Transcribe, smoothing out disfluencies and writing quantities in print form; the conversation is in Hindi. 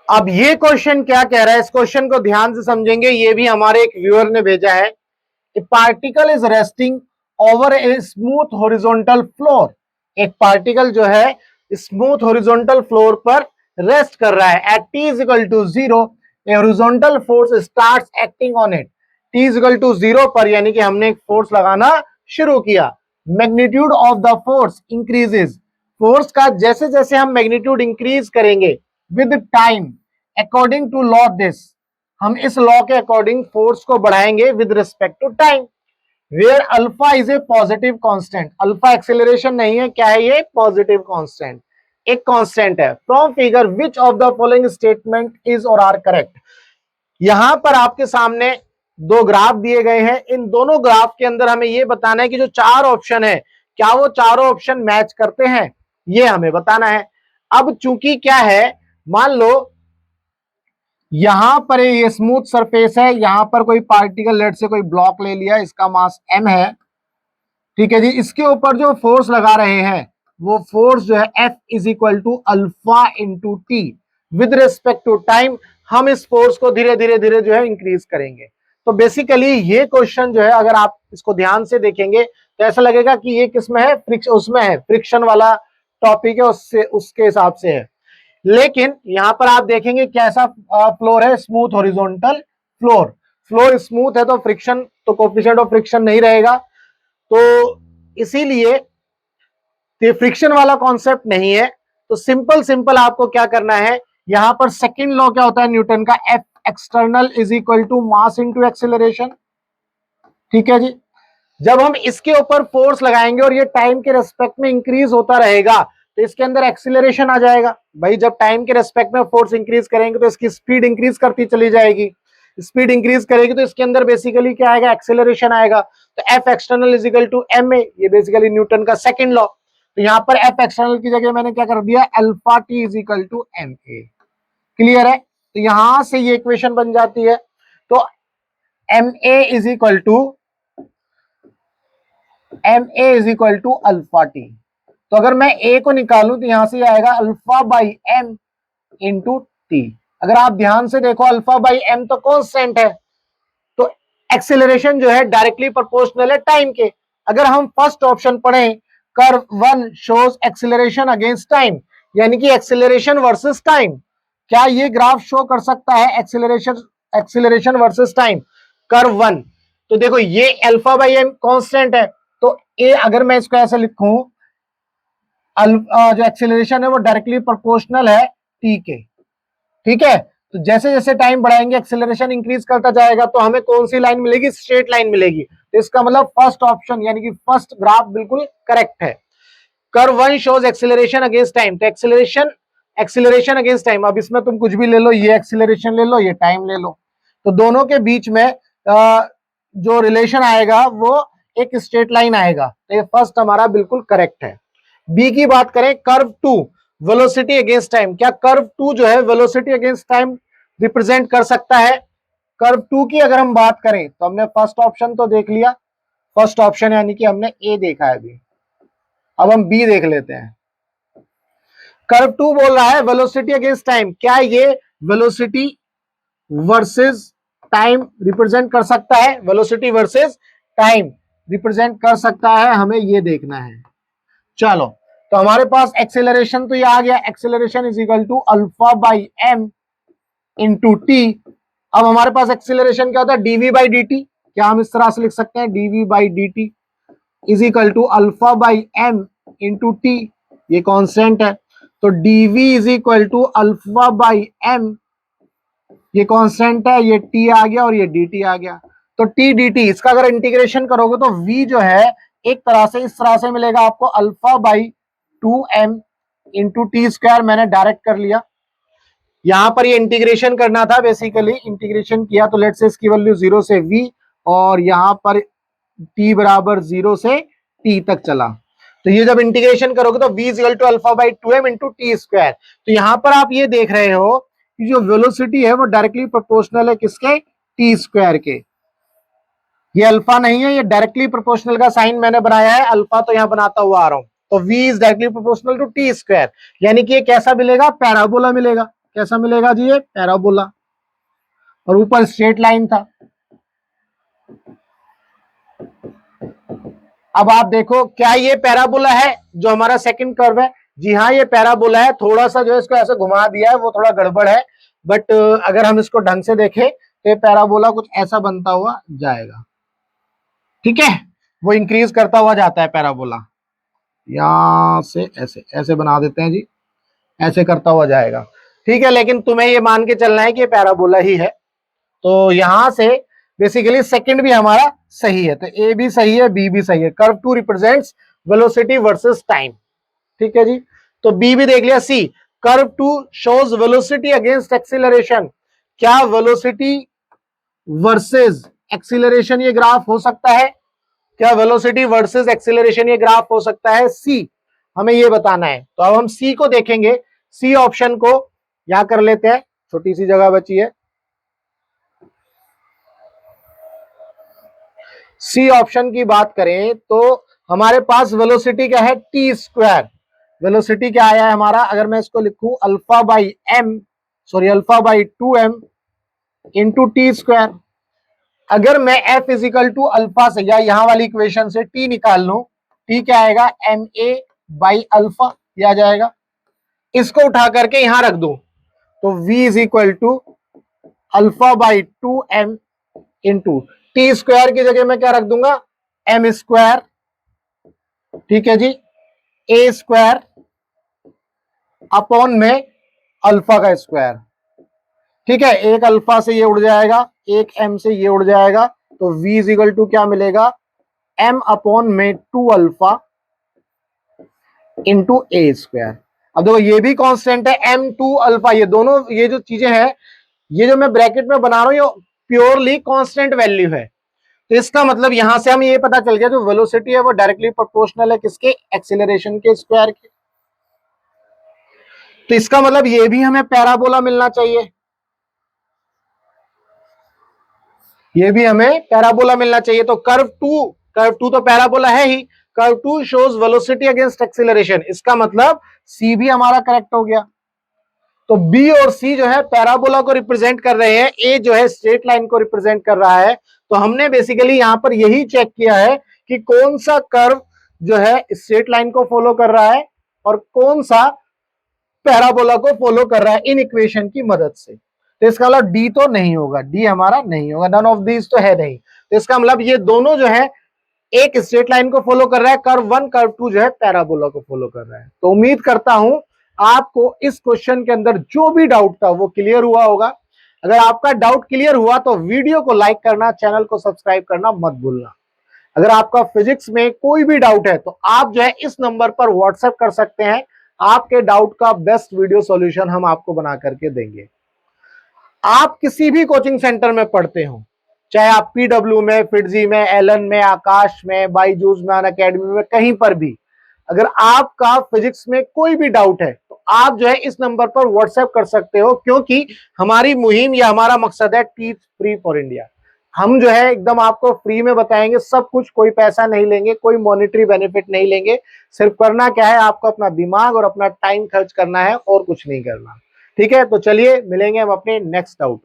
अब ये क्वेश्चन क्या कह रहा है, इस क्वेश्चन को ध्यान से समझेंगे। ये भी हमारे एक व्यूअर ने भेजा है। A particle is resting over a smooth horizontal floor. एक पार्टिकल जो है स्मूथ हॉरिजॉन्टल फ्लोर पर रेस्ट कर रहा है। At t is equal to zero a horizontal force starts acting on it. T is equal to zero पर यानी कि हमने एक फोर्स लगाना शुरू किया। Magnitude of the force increases. Force का जैसे जैसे हम मैग्नीट्यूड इंक्रीज करेंगे with time according to law this, हम इस लॉ के अकॉर्डिंग फोर्स को बढ़ाएंगे with respect to time. Where alpha is a positive constant. Alpha acceleration नहीं है, क्या है ये? पॉजिटिव कांस्टेंट, एक कांस्टेंट है। From figure which of the following statement is or are correct. यहां पर आपके सामने दो ग्राफ दिए गए हैं। इन दोनों ग्राफ के अंदर हमें यह बताना है कि जो चार ऑप्शन है क्या वो चारों ऑप्शन मैच करते हैं, ये हमें बताना है। अब चूंकि क्या है, मान लो यहां पर ये स्मूथ सरफेस है, यहां पर कोई पार्टिकल लेट से कोई ब्लॉक ले लिया, इसका मास m है, ठीक है जी। इसके ऊपर जो फोर्स लगा रहे हैं वो फोर्स जो है F is equal to alpha into t. With respect to time हम इस फोर्स को धीरे धीरे धीरे जो है इंक्रीज करेंगे। तो बेसिकली ये क्वेश्चन जो है अगर आप इसको ध्यान से देखेंगे तो ऐसा लगेगा कि ये किसमें है, उसमें है, फ्रिक्शन वाला टॉपिक है, उससे उसके हिसाब से है। लेकिन यहां पर आप देखेंगे कैसा फ्लोर है, smooth horizontal floor. Floor smooth है तो फ्रिक्शन, तो कोफिशिएंट ऑफ फ्रिक्शन नहीं रहेगा, तो इसीलिए ये फ्रिक्शन वाला कॉन्सेप्ट नहीं है। तो सिंपल सिंपल आपको क्या करना है, यहां पर सेकंड लॉ क्या होता है न्यूटन का, f external is equal to mass into acceleration. ठीक है जी। जब हम इसके ऊपर फोर्स लगाएंगे और ये टाइम के रेस्पेक्ट में इंक्रीज होता रहेगा तो इसके अंदर एक्सीलरेशन आ जाएगा। भाई जब टाइम के रेस्पेक्ट में फोर्स इंक्रीज करेंगे तो इसकी स्पीड इंक्रीज करती चली जाएगी। स्पीड इंक्रीज करेगी तो इसके अंदर बेसिकली क्या आएगा, एक्सीलरेशन आएगा। तो f external is equal to m a, ये बेसिकली न्यूटन का सेकंड लॉ। तो यहाँ पर एफ एक्सटर्नल की जगह मैंने क्या कर दिया, alpha t is equal to m a. Clear है? तो यहां से ये इक्वेशन बन जाती है। तो m a is equal to m a is equal to alpha t. तो अगर मैं ए को निकालूं तो यहां से आएगा alpha by m into t. अगर आप ध्यान से देखो अल्फा बाई एम तो कांस्टेंट है, तो एक्सेलरेशन जो है डायरेक्टली प्रोपोर्शनल है टाइम के। अगर हम फर्स्ट ऑप्शन पढ़ें, curve one shows acceleration against time, यानी कि एक्सेलरेशन वर्सेस टाइम। क्या ये ग्राफ शो कर सकता है acceleration versus time, curve one? तो देखो ये अल्फा बाई एम कांस्टेंट है, तो ए अगर मैं इसको ऐसे लिखूं, जो एक्सेलरेशन है वो डायरेक्टली प्रोपोर्शनल है टी के। ठीक है, तो जैसे जैसे टाइम बढ़ाएंगे एक्सेलरेशन इंक्रीज करता जाएगा, तो हमें कौन सी लाइन मिलेगी, स्ट्रेट लाइन मिलेगी। तो इसका मतलब फर्स्ट ऑप्शन यानी कि फर्स्ट ग्राफ बिल्कुल करेक्ट है। Curve one shows acceleration against time, तो एक्सेलरेशन अगेंस्ट टाइम। अब इसमें तुम कुछ भी ले लो, ये एक्सेलरेशन ले लो, ये टाइम ले लो, तो दोनों के बीच में जो रिलेशन आएगा वो एक स्ट्रेट लाइन आएगा। तो ये फर्स्ट हमारा बिल्कुल करेक्ट है। बी की बात करें, curve two velocity against time. क्या कर्व टू जो है वेलोसिटी अगेंस्ट टाइम रिप्रेजेंट कर सकता है? कर्व टू की अगर हम बात करें तो हमने फर्स्ट ऑप्शन तो देख लिया, फर्स्ट ऑप्शन यानी कि हमने ए देखा है अभी। अब हम बी देख लेते हैं। कर्व टू बोल रहा है वेलोसिटी अगेंस्ट टाइम। क्या ये वेलोसिटी वर्सेस टाइम रिप्रेजेंट कर सकता है? वेलोसिटी वर्सेस टाइम रिप्रेजेंट कर सकता है, हमें ये देखना है। चलो, तो हमारे पास एक्सेलरेशन तो ये आ गया, acceleration is equal to alpha by m into t. अब हमारे पास एक्सेलरेशन क्या होता है, डीवी बाई डी टी। क्या हम इस तरह से लिख सकते हैं, d v by d t is equal to alpha by m into t, ये कॉन्स्टेंट है। तो d v is equal to alpha by m, ये कांस्टेंट है, ये टी आ गया और ये dt आ गया। तो टी dt इसका अगर इंटीग्रेशन करोगे तो v जो है एक तरह से इस तरह से मिलेगा आपको, alpha by 2m into t square. मैंने डायरेक्ट कर लिया, यहां पर ये इंटीग्रेशन करना था, बेसिकली इंटीग्रेशन किया तो लेट से इसकी वैल्यू 0 से v और यहां पर t बराबर 0 से t तक चला। तो ये जब इंटीग्रेशन करोगे तो v is equal to alpha by 2m into t square. तो यहां पर आप ये देख रहे हो कि जो वेलोसिटी है वो डायरेक्टली प्रोपोर्शनल है किसके, टी स्क्वायर के। ये अल्फा नहीं है, ये डायरेक्टली प्रोपोर्शनल का साइन मैंने बनाया है, अल्फा तो यहां बनाता हुआ आ रहा हूं। तो v is directly proportional to t square, यानी कि ये कैसा मिलेगा, पैराबोला मिलेगा। कैसा मिलेगा जी? ये पैराबोला, और ऊपर स्ट्रेट लाइन था। अब आप देखो, क्या ये पैराबोला है जो हमारा सेकंड कर्व है? जी हाँ, ये पैराबोला है। थोड़ा सा जो है इसको ऐसे घुमा दिया है, वो थोड़ा गड़बड़ है, बट अगर हम इसको ढंग से देखें तो ये पैराबोला कुछ ऐसा बनता हुआ जाएगा। ठीक है, वो इंक्रीज करता हुआ जाता है पैराबोला। यहां से ऐसे ऐसे बना देते हैं जी, ऐसे करता हुआ जाएगा। ठीक है, लेकिन तुम्हें ये मान के चलना है कि ये पैराबोला ही है। तो यहां से बेसिकली सेकंड भी हमारा सही है, तो ए भी सही है, बी भी सही है। Curve two represents velocity versus time. ठीक है जी, तो बी भी देख लिया। C, curve two shows velocity against acceleration. क्या वेलोसिटी वर्सेस एक्सीलरेशन ये ग्राफ हो सकता है? क्या वेलोसिटी वर्सेस एक्सीलरेशन ये ग्राफ हो सकता है? सी, हमें ये बताना है। तो अब हम सी को देखेंगे। सी ऑप्शन को यहां कर लेते हैं, छोटी सी जगह बची है। सी ऑप्शन की बात करें तो हमारे पास वेलोसिटी क्या है? T square. वेलोसिटी क्या आया है हमारा? अगर मैं इसको लिखूं alpha by m, sorry alpha by 2m into t square. अगर मैं एफ इजिकल टू अल्फा से या यहां वाली इक्वेशन से टी निकाल लूं, टी क्या आएगा? एम ए बाई अल्फा, यह आ जाएगा। इसको उठा करके यहां रख दूं तो v is equal to alpha by 2m into t square की जगह मैं क्या रख दूंगा? M square. ठीक है जी, ए स्क्वायर अपॉन में अल्फा का स्क्वायर। ठीक है, एक अल्फा से ये उड़ जाएगा, एक एम से ये उड़ जाएगा, तो v इज इक्वल टू क्या मिलेगा? m अपॉन में 2 अल्फा इंटू ए स्क्वायर। अब देखो ये भी कांस्टेंट है, m 2 अल्फा, ये दोनों ये जो चीजें हैं, ये जो मैं ब्रैकेट में बना रहा हूं, ये प्योरली कांस्टेंट वैल्यू है। तो इसका मतलब यहां से हम ये पता चल गया जो वेलोसिटी है वो डायरेक्टली प्रोपोर्शनल है किसके? एक्सीलरेशन के स्क्वायर के। तो इसका मतलब ये भी हमें पैराबोला मिलना चाहिए, ये भी हमें पैराबोला मिलना चाहिए। तो कर्व टू तो पैराबोला है ही। Curve two shows velocity against acceleration, इसका मतलब सी भी हमारा करेक्ट हो गया। तो बी और सी जो है पैराबोला को रिप्रेजेंट कर रहे हैं, ए जो है स्ट्रेट लाइन को रिप्रेजेंट कर रहा है। तो हमने बेसिकली यहां पर यही चेक किया है कि कौन सा कर्व जो है स्ट्रेट लाइन को फॉलो कर रहा है और कौन सा पैराबोला को फॉलो कर रहा है इन इक्वेशन की मदद से। तो इसका मतलब डी तो नहीं होगा, डी हमारा नहीं होगा, नन ऑफ दीज तो है नहीं। तो इसका मतलब ये दोनों जो है एक स्ट्रेट लाइन को फॉलो कर रहा है, कर्व वन कर्व टू जो है पैराबोला को फॉलो कर रहा है। तो उम्मीद करता हूं आपको इस क्वेश्चन के अंदर जो भी डाउट था वो क्लियर हुआ होगा। अगर आपका डाउट क्लियर हुआ तो वीडियो को लाइक करना, चैनल को सब्सक्राइब करना मत भूलना। अगर आपका फिजिक्स में कोई भी डाउट है तो आप जो है इस नंबर पर व्हाट्सएप कर सकते हैं, आपके डाउट का बेस्ट वीडियो सॉल्यूशन हम आपको बना करके देंगे। आप किसी भी कोचिंग सेंटर में पढ़ते हो, चाहे आप पीडब्ल्यू में, फिटजी में, एलन में, आकाश में, बाईजूस में, अनअकैडमी में, कहीं पर भी अगर आपका फिजिक्स में कोई भी डाउट है तो आप जो है इस नंबर पर व्हाट्सएप कर सकते हो, क्योंकि हमारी मुहिम या हमारा मकसद है टीच फ्री फॉर इंडिया। हम जो है एकदम आपको फ्री में बताएंगे सब कुछ, कोई पैसा नहीं लेंगे, कोई मॉनेटरी बेनिफिट नहीं लेंगे। सिर्फ करना क्या है, आपको अपना दिमाग और अपना टाइम खर्च करना है और कुछ नहीं करना। ठीक है, तो चलिए मिलेंगे हम अपने नेक्स्ट डाउट।